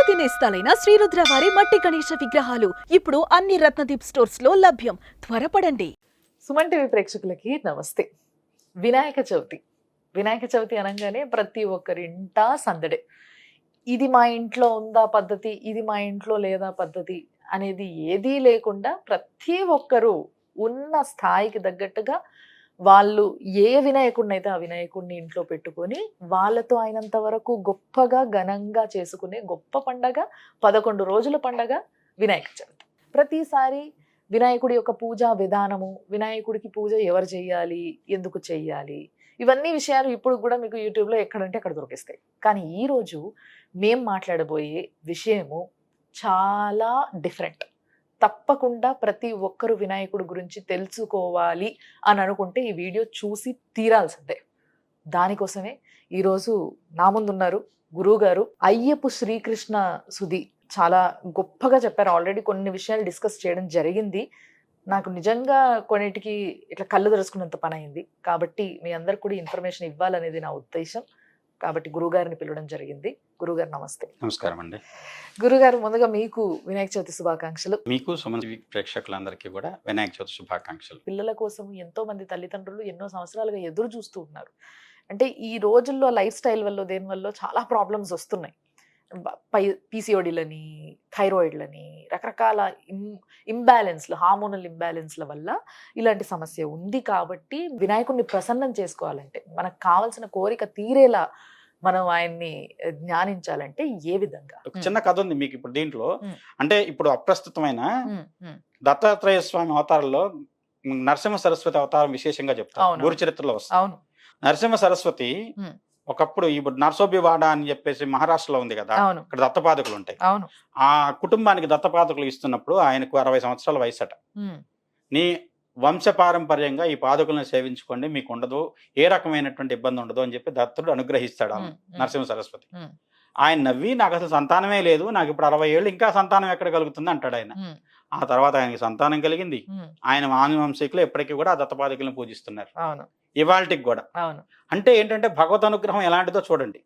అద్భుత నేస్తాలైన శ్రీరుద్ర వారి మట్టి గణేశ విగ్రహాలు ఇప్పుడు అన్ని రత్నదీప్ స్టోర్స్ లో లభ్యం. త్వరపడండి. సుమన్ టీవీ ప్రేక్షకులకి నమస్తే. వినాయక చవితి అనగానే ప్రతి ఒక్కరింట సందడే. ఇది మా ఇంట్లో ఉందా పద్ధతి, ఇది మా ఇంట్లో లేదా పద్ధతి అనేది ఏదీ లేకుండా ప్రతి ఒక్కరూ ఉన్న స్థాయికి తగ్గట్టుగా వాళ్ళు ఏ వినాయకుడిని అయితే ఆ వినాయకుడిని ఇంట్లో పెట్టుకొని వాళ్ళతో అయినంత వరకు గొప్పగా ఘనంగా చేసుకునే గొప్ప పండగ 11 రోజుల పండగ వినాయక చవితి. ప్రతిసారి వినాయకుడి యొక్క పూజా విధానము, వినాయకుడికి పూజ ఎవరు చేయాలి, ఎందుకు చేయాలి, ఇవన్నీ విషయాలు ఇప్పుడు కూడా మీకు యూట్యూబ్లో ఎక్కడంటే అక్కడ దొరికిస్తాయి. కానీ ఈరోజు మేం మాట్లాడబోయే విషయము చాలా డిఫరెంట్. తప్పకుండా ప్రతి ఒక్కరు వినాయకుడి గురించి తెలుసుకోవాలి అని అనుకుంటే ఈ వీడియో చూసి తీరాల్సిందే. దానికోసమే ఈరోజు నా ముందున్నారు గురువు గారు అయ్యపు శ్రీకృష్ణ సుధి. చాలా గొప్పగా చెప్పారు. ఆల్రెడీ కొన్ని విషయాలు డిస్కస్ చేయడం జరిగింది. నాకు నిజంగా కొన్నిటికి ఇట్లా కళ్ళు తెరుచుకున్నంత పని అయింది. కాబట్టి మీ అందరికి కూడా ఇన్ఫర్మేషన్ ఇవ్వాలనేది నా ఉద్దేశం. కాబట్టి గురుగారిని పిలవడం జరిగింది. గురుగారు నమస్తే. నమస్కారం అండి. గురుగారు, ముందుగా మీకు వినాయక చవితి శుభాకాంక్షలు. మీకు సుమన్ టీవీ ప్రేక్షకులందరికీ కూడా వినాయక చవితి శుభాకాంక్షలు. పిల్లల కోసం ఎంతో మంది తల్లిదండ్రులు ఎన్నో సంవత్సరాలుగా ఎదురు చూస్తూ ఉన్నారు. అంటే ఈ రోజుల్లో లైఫ్ స్టైల్ వల్ల దేని వల్ల చాలా ప్రాబ్లమ్స్ వస్తున్నాయి. పీసీఓడీలని, థైరాయిడ్లని, రకరకాల ఇంబ్యాలెన్స్లు, హార్మోనల్ ఇంబ్యాలెన్స్ల వల్ల ఇలాంటి సమస్య ఉంది. కాబట్టి వినాయకుడిని ప్రసన్నం చేసుకోవాలంటే, మనకు కావాల్సిన కోరిక తీరేలా మనం ఆయన్ని జ్ఞానించాలంటే ఏ విధంగా? ఒక చిన్న కథ ఉంది మీకు ఇప్పుడు దీంట్లో. అంటే ఇప్పుడు అప్రస్తుతమైన దత్తాత్రేయ స్వామి అవతారంలో నరసింహ సరస్వతి అవతారం విశేషంగా చెప్తారు. గురు చరిత్రలో వస్తుంది. నరసింహ సరస్వతి ఒకప్పుడు ఇప్పుడు నరసోబివాడ అని చెప్పేసి మహారాష్ట్రలో ఉంది కదా, ఇక్కడ దత్తపాదకులు ఉంటాయి. ఆ కుటుంబానికి దత్తపాదకులు ఇస్తున్నప్పుడు ఆయనకు 60 సంవత్సరాల వయసట. నీ వంశపారంపర్యంగా ఈ పాదకులను సేవించుకోండి, మీకు ఉండదు, ఏ రకమైనటువంటి ఇబ్బంది ఉండదు అని చెప్పి దత్తుడు అనుగ్రహిస్తాడు నరసింహ సరస్వతి. ఆయన నవ్వి, నాకు అసలు సంతానమే లేదు, నాకు ఇప్పుడు 60 ఏళ్ళు, ఇంకా సంతానం ఎక్కడ కలుగుతుంది అంటాడు ఆయన. ఆ తర్వాత ఆయనకి సంతానం కలిగింది. ఆయన ఆనువంశికులు ఎప్పటికీ కూడా ఆ దత్తపాదకులను పూజిస్తున్నారు, ఇవాళకి కూడా. అంటే ఏంటంటే భగవత్ అనుగ్రహం ఎలాంటిదో చూడండి.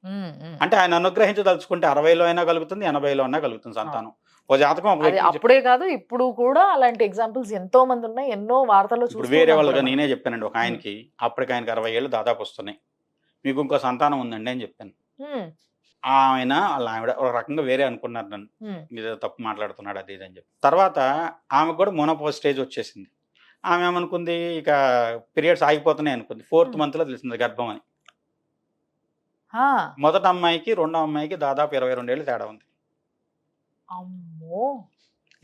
అంటే ఆయన అనుగ్రహించదలుచుకుంటే 60లో అయినా కలుగుతుంది, 80లో అయినా కలుగుతుంది సంతానం. ఓ జాతకం అప్పుడే కాదు, ఇప్పుడు కూడా అలాంటి ఎగ్జాంపుల్స్ ఎంతో మంది ఉన్నాయి. ఎన్నో వార్తలు ఇప్పుడు వేరే వాళ్ళుగా నేనే చెప్పానండి. ఒక ఆయనకి అప్పటికి ఆయనకి 60 ఏళ్ళు దాదాపు వస్తున్నాయి, మీకు ఇంకో సంతానం ఉందండి అని చెప్పాను. ఆయన వాళ్ళ ఆవిడ ఒక రకంగా వేరే అనుకున్నారు నన్ను, మీరు తప్పు మాట్లాడుతున్నాడు అది ఇది అని చెప్పి. తర్వాత ఆమెకు కూడా మోనోపోజ్ స్టేజ్ వచ్చేసింది. ఆమె ఏమనుకుంది, ఇక పీరియడ్స్ ఆగిపోతున్నాయి అనుకుంది. 4th మంత్లో తెలిసింది గర్భం అని. మొదటి అమ్మాయికి రెండో అమ్మాయికి దాదాపు 22 ఏళ్ళు తేడా ఉంది.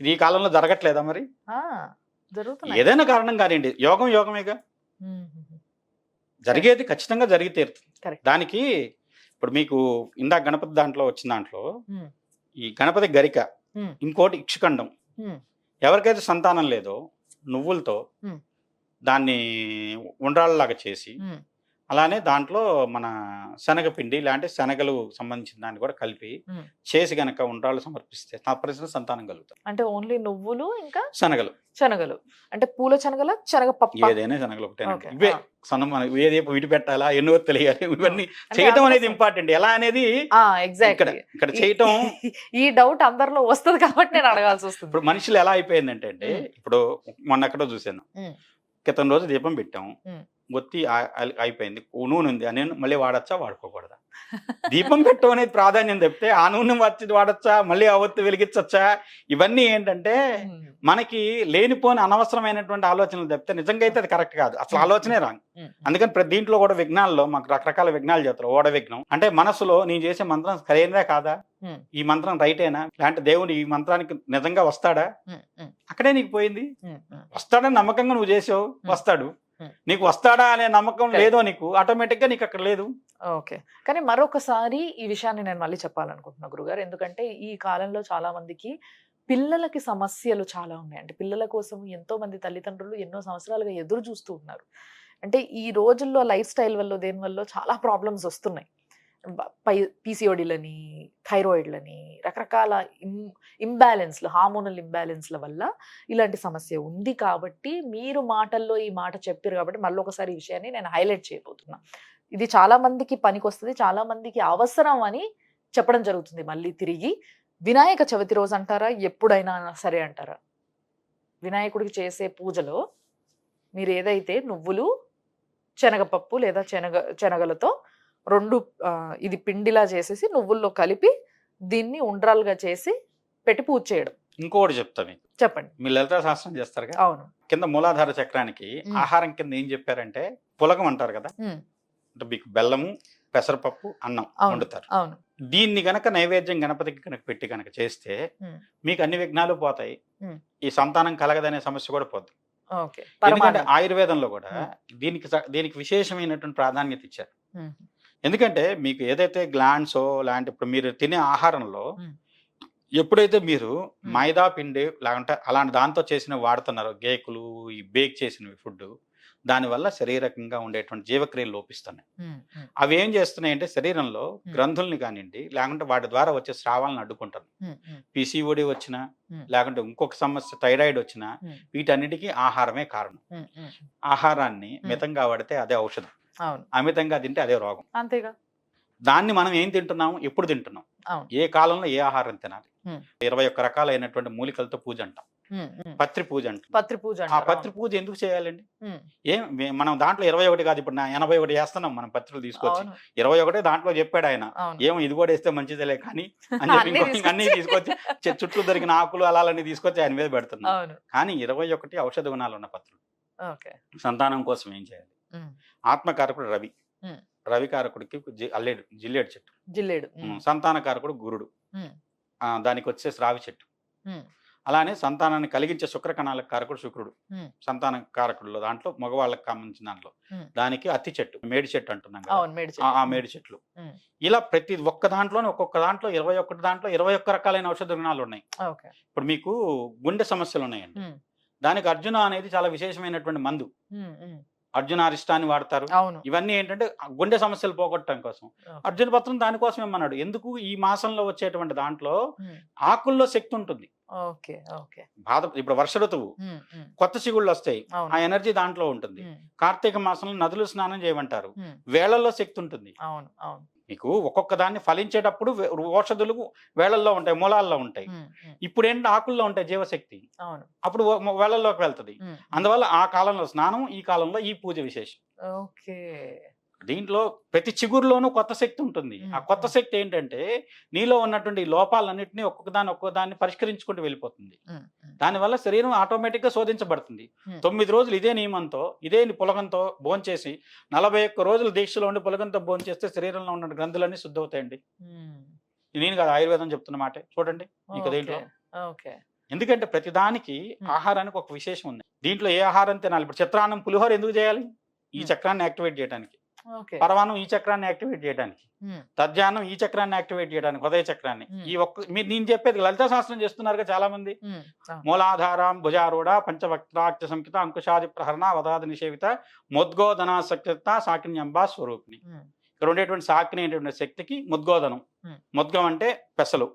ఇది ఈ కాలంలో జరగట్లేదా మరి? ఏదైనా కారణం కానివ్వండి, యోగం యోగమేగా, జరిగేది ఖచ్చితంగా జరిగి తీరుతుంది. దానికి ఇప్పుడు మీకు ఇందాక గణపతి దాంట్లో వచ్చిన దాంట్లో ఈ గణపతి గరిక, ఇంకోటి ఇక్షుఖండం. ఎవరికైతే సంతానం లేదో నువ్వులతో దాన్ని ఉండ్రాళ్ళలాగా చేసి, అలానే దాంట్లో మన శనగపిండి ఇలాంటి శనగలు సంబంధించిన దాన్ని కూడా కలిపి చేసి గనక ఉండ్రాళ్ళు సమర్పిస్తే తప్పనిసరిగా సంతానం కలుగుతారు. అంటే ఓన్లీ నువ్వులు ఇంకా శనగలు అంటే పూల శనగల, శనగపప్పు, ఏదైనా శనగలు ఒకటే. ఇవే ఏది విడి పెట్టాలా, ఎన్నో తెలియాలి, ఇవన్నీ చేయటం అనేది ఇంపార్టెంట్. ఎలా అనేది ఇక్కడ చేయటం ఈ డౌట్ అందరిలో వస్తుంది కాబట్టి నేను అడగాల్సి వస్తుంది. ఇప్పుడు మనుషులు ఎలా అయిపోయిందంటే అండి, ఇప్పుడు మొన్న ఎక్కడో చూసాను, క్రితం రోజు దీపం పెట్టాము, ఒత్తి అయిపోయింది, నూనె ఉంది అని మళ్ళీ వాడచ్చా వాడుకోకూడదా? దీపం పెట్టడం అనేది ప్రాధాన్యం చెప్తే ఆ నూనె వాడచ్చా, మళ్ళీ ఆ ఒత్తి వెలిగించచ్చా, ఇవన్నీ ఏంటంటే మనకి లేనిపోని అనవసరమైనటువంటి ఆలోచనలు చెప్తే నిజంగా అయితే అది కరెక్ట్ కాదు, అసలు ఆలోచనే రాంగ్. అందుకని ప్రతి దీంట్లో కూడా విఘ్నాల్లో మాకు రకరకాల విఘ్నాలు చెప్తారు. ఓడ విఘ్నం అంటే మనసులో నేను చేసే మంత్రం సరైనదా కాదా, ఈ మంత్రం రైటేనా, లేదంటే దేవుడు ఈ మంత్రానికి నిజంగా వస్తాడా, అక్కడే నీకు పోయింది. వస్తాడని నమ్మకంగా నువ్వు చేసావు, వస్తాడు. నీకు వస్తాడా అనే నమ్మకం లేదో నీకు, ఆటోమేటిక్ గా నీకు అక్కడ లేదు. ఓకే, కానీ మరొకసారి ఈ విషయాన్ని నేను మళ్ళీ చెప్పాలనుకుంటున్నా గురుగారు. ఎందుకంటే ఈ కాలంలో చాలా మందికి పిల్లలకి సమస్యలు చాలా ఉన్నాయండి. పిల్లల కోసం ఎంతో మంది తల్లిదండ్రులు ఎన్నో సంవత్సరాలుగా ఎదురు చూస్తూ ఉన్నారు. అంటే ఈ రోజుల్లో లైఫ్ స్టైల్ వల్ల దేని వల్ల చాలా ప్రాబ్లమ్స్ వస్తున్నాయి. పీసీఓడీలని, థైరాయిడ్లని, రకరకాల ఇంబ్యాలెన్స్లు, హార్మోనల్ ఇంబ్యాలెన్స్ల వల్ల ఇలాంటి సమస్య ఉంది. కాబట్టి మీరు మాటల్లో ఈ మాట చెప్పారు కాబట్టి మళ్ళీ ఒకసారి ఈ విషయాన్ని నేను హైలైట్ చేయబోతున్నా. ఇది చాలా మందికి పనికి వస్తుంది, చాలా మందికి అవసరం అని చెప్పడం జరుగుతుంది. మళ్ళీ తిరిగి వినాయక చవితి రోజు అంటారా, ఎప్పుడైనా సరే అంటారా? వినాయకుడికి చేసే పూజలో మీరు ఏదైతే నువ్వులు, శనగపప్పు లేదా శనగలతో రెండు ఇది పిండిలా చేసేసి నువ్వుల్లో కలిపి దీన్ని ఉండ్రాలుగా చేసి పెట్టి పూజ చేయడం. ఇంకోటి చెప్తా మీకు, చెప్పండి. మీ లలితా శాస్త్రం చేస్తారు కదా, అవును. కింద మూలాధార చక్రానికి ఆహారం కింద ఏం చెప్పారంటే పులగం అంటారు కదా, అంటే మీకు బెల్లము, పెసరపప్పు, అన్నం వండుతారు. అవును. దీన్ని గనక నైవేద్యం గణపతికి కనుక పెట్టి కనుక చేస్తే మీకు అన్ని విఘ్నాలు పోతాయి, ఈ సంతానం కలగదనే సమస్య కూడా పోతుంది. ఎందుకంటే ఆయుర్వేదంలో కూడా దీనికి విశేషమైనటువంటి ప్రాధాన్యత ఇచ్చారు. ఎందుకంటే మీకు ఏదైతే గ్లాండ్సో లాంటి ఇప్పుడు మీరు తినే ఆహారంలో ఎప్పుడైతే మీరు మైదా పిండి లేకుంటే అలాంటి దాంతో చేసినవి వాడుతున్నారో, కేకులు, ఈ బేక్ చేసినవి ఫుడ్, దానివల్ల శరీరకంగా ఉండేటువంటి జీవక్రియలు లోపిస్తున్నాయి. అవి ఏం చేస్తున్నాయి అంటే శరీరంలో గ్రంథుల్ని కానివ్వండి, లేకుంటే వాటి ద్వారా వచ్చే స్రావాలను అడ్డుకుంటున్నాయి. పిసిఓడి వచ్చినా, లేకుంటే ఇంకొక సమస్య థైరాయిడ్ వచ్చినా, వీటన్నిటికీ ఆహారమే కారణం. ఆహారాన్ని మితంగా వాడితే అదే ఔషధం, అమితంగా తింటే అదే రోగం. అంతేగా. దాన్ని మనం ఏం తింటున్నాము, ఎప్పుడు తింటున్నాం, ఏ కాలంలో ఏ ఆహారం తినాలి. 21 రకాలైనటువంటి మూలికలతో పూజ అంటాం, పత్రి పూజ అంటాం. ఆ పత్రి పూజ ఎందుకు చేయాలండి? మనం దాంట్లో 21 కాదు, ఇప్పుడు 81 వేస్తున్నాం మనం పత్రులు తీసుకొచ్చి. 21 దాంట్లో చెప్పాడు ఆయన, ఏమో ఇది కూడా వేస్తే మంచిదిలే కానీ అని చెప్పి అన్ని తీసుకొచ్చి చుట్టూ దొరికిన ఆకులు అలాలన్నీ తీసుకొచ్చి ఆయన మీద పెడుతున్నాం. కానీ 21 ఔషధ గుణాలు ఉన్న పత్రులు. సంతానం కోసం ఏం చేయాలి? ఆత్మకారకుడు రవి, రవికారకుడికి జిల్లేడు చెట్టు, సంతానకారకుడు గురుడు, దానికి వచ్చేసి రావి చెట్టు. అలానే సంతానాన్ని కలిగించే శుక్రకణాల కారకుడు శుక్రుడు, సంతాన కారకుడులో దాంట్లో మగవాళ్ళకి సంబంధించిన దాంట్లో దానికి అత్తి చెట్టు, మేడి చెట్టు అంటున్నాం కదా, ఆ మేడి చెట్లు. ఇలా ప్రతి ఒక్క దాంట్లోనే ఒక్కొక్క దాంట్లో 21 దాంట్లో 21 రకాలైన ఔషధ గుణాలు ఉన్నాయి. ఇప్పుడు మీకు గుండె సమస్యలు ఉన్నాయండి, దానికి అర్జున అనేది చాలా విశేషమైనటువంటి మందు. అర్జున అరిష్టాన్ని వాడతారు. ఇవన్నీ ఏంటంటే గుండె సమస్యలు పోగొట్టడం కోసం. అర్జున పత్రం దానికోసం ఏమన్నాడు, ఎందుకు ఈ మాసంలో వచ్చేటువంటి దాంట్లో ఆకుల్లో శక్తి ఉంటుంది. బాధ ఇప్పుడు వర్ష ఋతువు, కొత్త చిగుళ్ళు వస్తాయి, ఆ ఎనర్జీ దాంట్లో ఉంటుంది. కార్తీక మాసంలో నదులు స్నానం చేయమంటారు, వేళల్లో శక్తి ఉంటుంది. మీకు ఒక్కొక్క దాన్ని ఫలించేటప్పుడు ఔషధులు వేళల్లో ఉంటాయి, మూలాల్లో ఉంటాయి. ఇప్పుడు ఏంటి ఆకుల్లో ఉంటాయి జీవశక్తి, అప్పుడు వేళల్లోకి వెళ్తుంది. అందువల్ల ఆ కాలంలో స్నానం, ఈ కాలంలో ఈ పూజ విశేషం. దీంట్లో ప్రతి చిగురులోనూ కొత్త శక్తి ఉంటుంది. ఆ కొత్త శక్తి ఏంటంటే నీలో ఉన్నటువంటి లోపాలన్నింటినీ ఒక్కొక్కదాన్ని పరిష్కరించుకుంటూ వెళ్ళిపోతుంది. దానివల్ల శరీరం ఆటోమేటిక్ గా శోధించబడుతుంది. 9 రోజులు ఇదే నియమంతో, ఇదే పులగంతో భోంచేసి 41 రోజులు దీక్షలో ఉండి పులగంతో భోంచేస్తే శరీరంలో ఉన్న గ్రంథులన్నీ శుద్ధి అవుతాయండి. నేను కాదు, ఆయుర్వేదం చెప్తున్న మాట చూడండి మీకు దీంట్లో. ఎందుకంటే ప్రతిదానికి ఆహారానికి ఒక విశేషం ఉంది. దీంట్లో ఏ ఆహారం తినాలి? ఇప్పుడు చిత్రాన్నం, పులిహోర ఎందుకు చేయాలి? ఈ చక్రాన్ని యాక్టివేట్ చేయడానికి. పరమాణం ఈ చక్రాన్ని యాక్టివేట్ చేయడానికి, తద్యానం ఈ చక్రాన్ని యాక్టివేట్ చేయడానికి, హృదయ చక్రాన్ని. ఈ మీరు నేను చెప్పేది లలితా శాస్త్రం చేస్తున్నారుగా చాలా మంది. మూలాధారం భుజారూఢ పంచవక్త్రాక్ష సంకిత అంకుశాది ప్రహరణ వదాది నిషేవిత ముద్గోధన శక్తిత సాకిన్యంబా స్వరూపిణి. ఇక్కడ ఉండేటువంటి సాకిని అనేటువంటి శక్తికి ముద్గోధనం, ముద్గం అంటే పెసలు,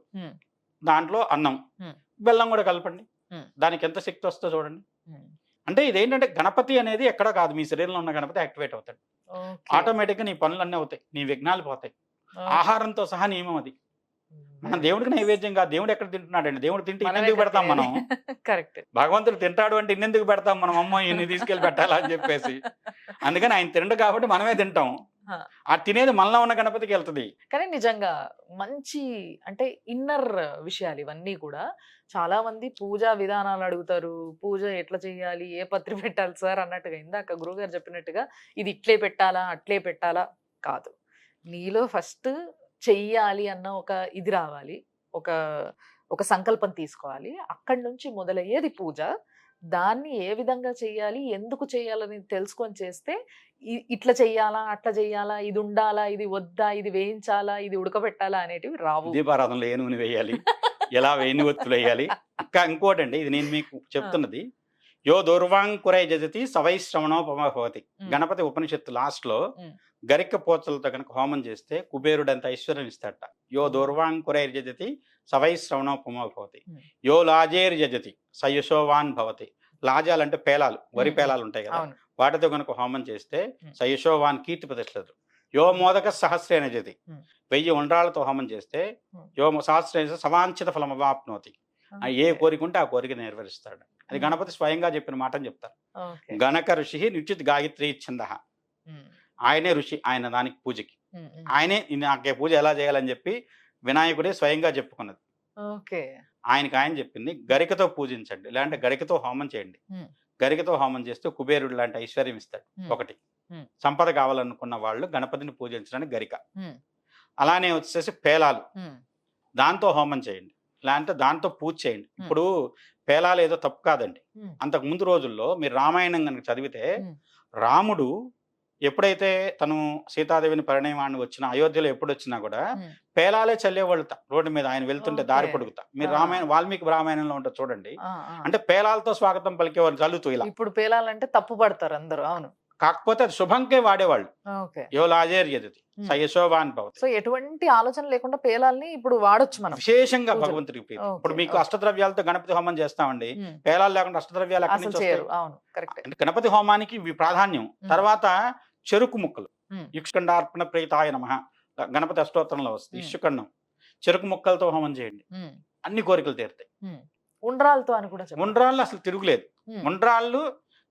దాంట్లో అన్నం, బెల్లం కూడా కలపండి, దానికి ఎంత శక్తి వస్తుందో చూడండి. అంటే ఇదేంటంటే గణపతి అనేది ఎక్కడ కాదు, మీ శరీరంలో ఉన్న గణపతి యాక్టివేట్ అవుతాడు. ఆటోమేటిక్ గా నీ పనులన్నీ అవుతాయి, నీ విఘ్నాలు పోతాయి. ఆహారంతో సహా నియమం అది. మనం దేవుడికి నైవేద్యం కాదు, దేవుడు ఎక్కడ తింటున్నాడండి? దేవుడు తింటే ఇన్నెందుకు పెడతాం మనం? భగవంతుడు తింటాడు అంటే ఇన్నెందుకు పెడతాం మనం? అమ్మ ఇన్ని తీసుకెళ్లి పెట్టాలా అని చెప్పేసి. అందుకని ఆయన తిండు కాబట్టి మనమే తింటాం. ఆ తినేది మనలో ఉన్న గణపతికి వెళ్తుంది. కానీ నిజంగా మంచి అంటే ఇన్నర్ విషయాలు ఇవన్నీ కూడా. చాలా మంది పూజా విధానాలు అడుగుతారు, పూజ ఎట్లా చేయాలి, ఏ పత్రి పెట్టాలి సార్ అన్నట్టుగా. ఇందాక గురుగారు చెప్పినట్టుగా ఇది ఇట్లే పెట్టాలా అట్లే పెట్టాలా కాదు, నీలో ఫస్ట్ చెయ్యాలి అన్న ఒక ఇది రావాలి, ఒక సంకల్పం తీసుకోవాలి. అక్కడి నుంచి మొదలయ్యేది పూజ. దాన్ని ఏ విధంగా చేయాలి, ఎందుకు చేయాలని తెలుసుకొని చేస్తే ఇట్లా చెయ్యాలా అట్లా చెయ్యాలా, ఇది ఉండాలా ఇది వద్దా, ఇది వేయించాలా ఇది ఉడకబెట్టాలా అనేటివి రావు. దీపారాధనలో ఏ నూనె వేయాలి, ఎలా వేణి ఒత్తులు వేయాలి. ఇంకోటండి, ఇది నేను మీకు చెప్తున్నది, యో దూర్వాంకురై జజతి సవైశ్రవణోపమభవతి. గణపతి ఉపనిషత్తు లాస్ట్ లో గరిక పోచలతో కనుక హోమం చేస్తే కుబేరుడంత ఐశ్వర్యం ఇస్తాడట. యో దూర్వాంకురై జజతి సవైశ్రవణోపమభవతి. యో లాజేర్ జజతి సయుషోవాన్ భవతి. లాజాలంటే పేలాలు, వరి పేలాలు ఉంటాయి కదా, వాటితో కనుక హోమం చేస్తే సయుషోవాన్ కీర్తి ప్రతిష్టలు. యో మోదక సహస్రేణ జతి Hmm. 1000 ఉండ్రాళ్ళతో హోమం చేస్తే Hmm. యో సహస్రేణ సవాంఛిత ఫలం అవాప్నోతి. ఏ కోరిక ఉంటే ఆ కోరిక నెరవేరుస్తాడు. అది Hmm. గణపతి స్వయంగా చెప్పిన మాట అని చెప్తారు. ఓకే. గణక ఋషి నిత్యుత్ గాయత్రి ఛంద. ఆయనే ఋషి, ఆయన దానికి పూజకి ఆయనే నాకు పూజ ఎలా చేయాలని చెప్పి వినాయకుడే స్వయంగా చెప్పుకున్నది. ఓకే. ఆయన చెప్పింది గరికతో పూజించండి, లేదంటే గరికతో హోమం చేయండి. Hmm. గరికతో హోమం చేస్తే కుబేరుడు లాంటి ఐశ్వర్యం ఇస్తాడు. Hmm. ఒకటి Hmm. సంపద కావాలనుకున్న వాళ్ళు గణపతిని పూజించడానికి గరిక. Hmm. అలానే వచ్చేసి పేలాలు, Hmm. దాంతో హోమం చేయండి, లేదంటే దాంతో పూజ చేయండి. Hmm. ఇప్పుడు పేలాలు ఏదో తప్పు కాదండి. Hmm. అంతకు ముందు రోజుల్లో మీరు రామాయణం కనుక చదివితే Hmm. రాముడు ఎప్పుడైతే తను సీతాదేవిని పరిణయమాన్ని వచ్చిన అయోధ్యలో ఎప్పుడు వచ్చినా కూడా Hmm. పేలాలే చల్లేవాళ్ళు రోడ్డు మీద ఆయన వెళ్తుంటే దారి Okay. పొడుగుతా. మీరు Ah. రామాయణ వాల్మీకి రామాయణంలో ఉంటుంది చూడండి, ఆ, ఆ. అంటే పేలాలతో స్వాగతం పలికేవాళ్ళు చల్లుతూ ఇలా. ఇప్పుడు పేలాలంటే తప్పు పడతారు అందరూ. అవును. కాకపోతే అది శుభంకే వాడేవాళ్ళు. ఓకే. యో లాజేర్యది Hmm. స యశోవాన్ భవతి. సో ఎటువంటి ఆలోచన లేకుండా పేలాల్ని ఇప్పుడు వాడొచ్చు మనం. విశేషంగా పూజలు. భగవంతుడికి ప్రీతి. Okay, ఇప్పుడు మీకు okay. అష్టద్రవ్యాలతో గణపతి హోమం చేస్తామండి, Hmm. పేలాలు లేకుండా అష్టద్రవ్యాలు ఎక్కడి అసలు నుంచి చేయరు. వస్తాయి? అవును, కరెక్ట్. అంటే గణపతి హోమానికి ఇవి ప్రాధాన్యం. తర్వాత చెరుకు ముక్కలు, Hmm. ఇక్షుకండార్పణ ప్రీతాయ నమః గణపతి అష్టోత్తరంలో వస్తుంది. Hmm. ఇష్యుకండం, చెరుకు ముక్కలతో హోమం చేయండి, అన్ని కోరికలు తీరుతాయి. ఉండ్రాలతో అని కూడా చెప్పారు. ఉండ్రాళ్ళు అసలు తిరుగులేదు. Hmm. ఉండ్రాళ్ళు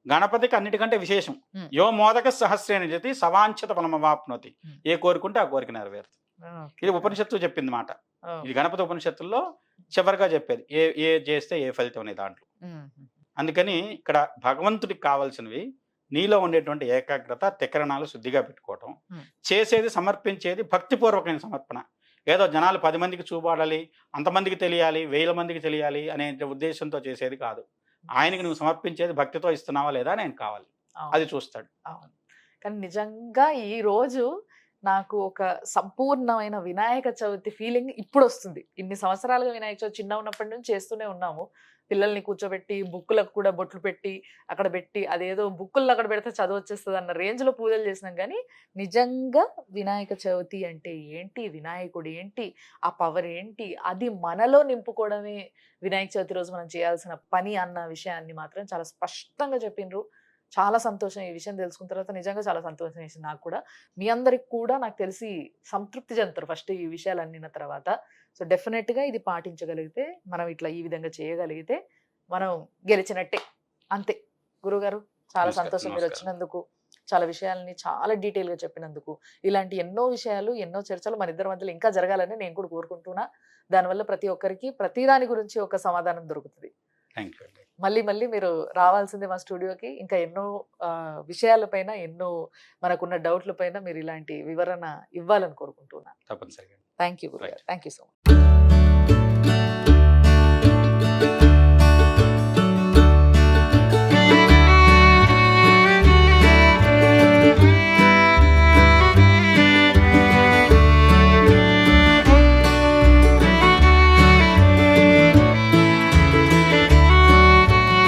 గణపతికి అన్నిటికంటే విశేషం. Hmm. యో మోదక సహస్రేణ జతి సవాంఛిత ఫలమవాప్నోతి. Hmm. ఏ కోరుకుంటే ఆ కోరిక నెరవేరుతుంది. Okay. ఇది ఉపనిషత్తు చెప్పింది మాట. Oh. ఇది గణపతి ఉపనిషత్తుల్లో చివరిగా చెప్పేది ఏ చేస్తే ఏ ఫలితం అనే దాంట్లో. Hmm. అందుకని ఇక్కడ భగవంతుడికి కావాల్సినవి నీలో ఉండేటువంటి ఏకాగ్రత, తికరణాలు శుద్ధిగా పెట్టుకోవటం, Hmm. చేసేది సమర్పించేది భక్తిపూర్వకమైన సమర్పణ. ఏదో జనాలు 10 మందికి చూపాడాలి, అంతమందికి తెలియాలి, 1000 మందికి తెలియాలి అనే ఉద్దేశంతో చేసేది కాదు. ఆయనకి నువ్వు సమర్పించేది భక్తితో ఇస్తున్నావా లేదా అని ఆయన కావాలి, అవును. అది చూస్తాడు. అవును. కానీ నిజంగా ఈ రోజు నాకు ఒక సంపూర్ణమైన వినాయక చవితి ఫీలింగ్ ఇప్పుడు వస్తుంది. ఇన్ని సంవత్సరాలుగా వినాయక చవితి చిన్న ఉన్నప్పటి నుంచి చేస్తూనే ఉన్నాము. పిల్లల్ని కూర్చోబెట్టి బుక్కులకు కూడా బొట్లు పెట్టి అక్కడ పెట్టి అదేదో బుక్కుల్లో అక్కడ పెడితే చదువు వచ్చేస్తుంది అన్న రేంజ్లో పూజలు చేసినాం. కానీ నిజంగా వినాయక చవితి అంటే ఏంటి, వినాయకుడు ఏంటి, ఆ పవర్ ఏంటి, అది మనలో నింపుకోవడమే వినాయక చవితి రోజు మనం చేయాల్సిన పని అన్న విషయాన్ని మాత్రం చాలా స్పష్టంగా చెప్పిండ్రు. చాలా సంతోషం ఈ విషయం తెలుసుకున్న తర్వాత. నిజంగా చాలా సంతోషం వేసింది నాకు కూడా. మీ అందరికి కూడా నాకు తెలిసి సంతృప్తి చెందుతారు ఫస్ట్ ఈ విషయాలు అన్నిన తర్వాత. సో డెఫినెట్గా ఇది పాటించగలిగితే, మనం ఇట్లా ఈ విధంగా చేయగలిగితే మనం గెలిచినట్టే. అంతే. గురుగారు చాలా నమస్కారం, సంతోషం మీరు నమస్కారం. వచ్చినందుకు, చాలా విషయాల్ని చాలా డీటెయిల్గా చెప్పినందుకు. ఇలాంటి ఎన్నో విషయాలు, ఎన్నో చర్చలు మన ఇద్దరి మధ్యలో ఇంకా జరగాలని నేను కూడా కోరుకుంటున్నా. దానివల్ల ప్రతి ఒక్కరికి ప్రతి దాని గురించి ఒక సమాధానం దొరుకుతుంది. థ్యాంక్ యూ అండి. మళ్ళీ మీరు రావాల్సిందే మా స్టూడియోకి. ఇంకా ఎన్నో విషయాలపైన, ఎన్నో మనకున్న డౌట్ల పైన మీరు ఇలాంటి వివరణ ఇవ్వాలని కోరుకుంటున్నా. తప్పనిసరిగా. థ్యాంక్ యూ గురుగారు. Right. Thank you so much.